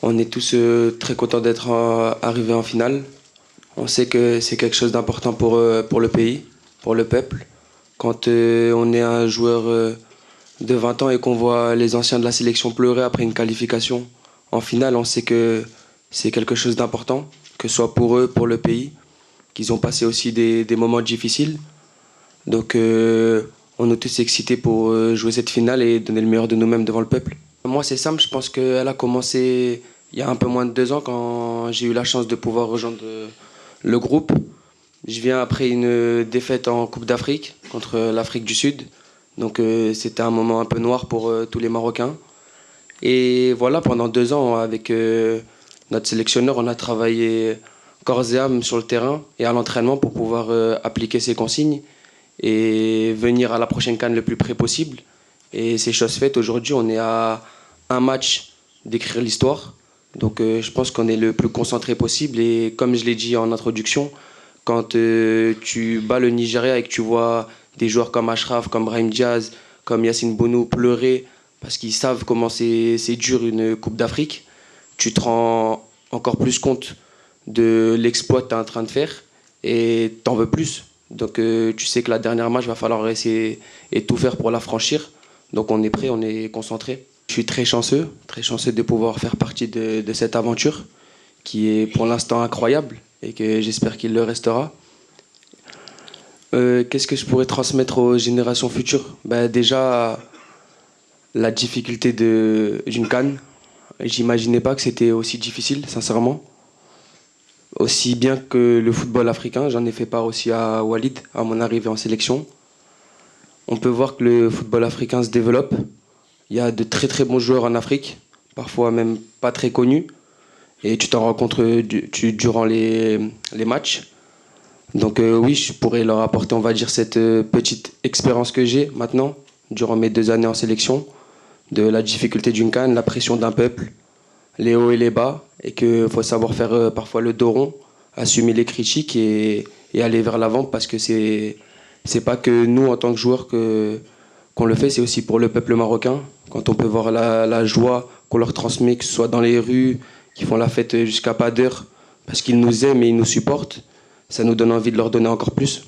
On est tous très contents d'être arrivés en finale. On sait que c'est quelque chose d'important pour le pays, pour le peuple. Quand on est un joueur de 20 ans et qu'on voit les anciens de la sélection pleurer après une qualification en finale, on sait que c'est quelque chose d'important, que ce soit pour eux, pour le pays, qu'ils ont passé aussi des moments difficiles. Donc on est tous excités pour jouer cette finale et donner le meilleur de nous-mêmes devant le peuple. Moi, c'est simple, je pense qu'elle a commencé il y a un peu moins de 2 ans quand j'ai eu la chance de pouvoir rejoindre le groupe. Je viens après une défaite en Coupe d'Afrique contre l'Afrique du Sud. Donc c'était un moment un peu noir pour tous les Marocains. Et voilà, pendant 2 ans, avec notre sélectionneur, on a travaillé corps et âme sur le terrain et à l'entraînement pour pouvoir appliquer ces consignes et venir à la prochaine CAN le plus près possible. Et c'est chose faite. Aujourd'hui, on est à un match d'écrire l'histoire. Donc je pense qu'on est le plus concentré possible. Et comme je l'ai dit en introduction, quand tu bats le Nigeria et que tu vois des joueurs comme Ashraf, comme Brahim Diaz, comme Yacine Bounou pleurer parce qu'ils savent comment c'est dur une Coupe d'Afrique, tu te rends encore plus compte de l'exploit que tu es en train de faire et t'en veux plus. Donc tu sais que la dernière match, il va falloir essayer et tout faire pour la franchir. Donc on est prêt, on est concentré. Je suis très chanceux de pouvoir faire partie de cette aventure qui est pour l'instant incroyable et que j'espère qu'il le restera. Qu'est-ce que je pourrais transmettre aux générations futures? Déjà, la difficulté d'une CAN. J'imaginais pas que c'était aussi difficile, sincèrement. Aussi bien que le football africain, j'en ai fait part aussi à Walid, à mon arrivée en sélection. On peut voir que le football africain se développe. Il y a de très très bons joueurs en Afrique, parfois même pas très connus. Et tu t'en rends compte durant les matchs. Donc oui, je pourrais leur apporter, on va dire, cette petite expérience que j'ai maintenant, durant mes 2 années en sélection, de la difficulté d'une CAN, la pression d'un peuple, les hauts et les bas, et qu'il faut savoir faire parfois le dos rond, assumer les critiques et aller vers l'avant, parce que c'est pas que nous, en tant que joueurs, qu'on le fait, c'est aussi pour le peuple marocain. Quand on peut voir la joie qu'on leur transmet, que ce soit dans les rues, qui font la fête jusqu'à pas d'heure, parce qu'ils nous aiment et ils nous supportent, ça nous donne envie de leur donner encore plus.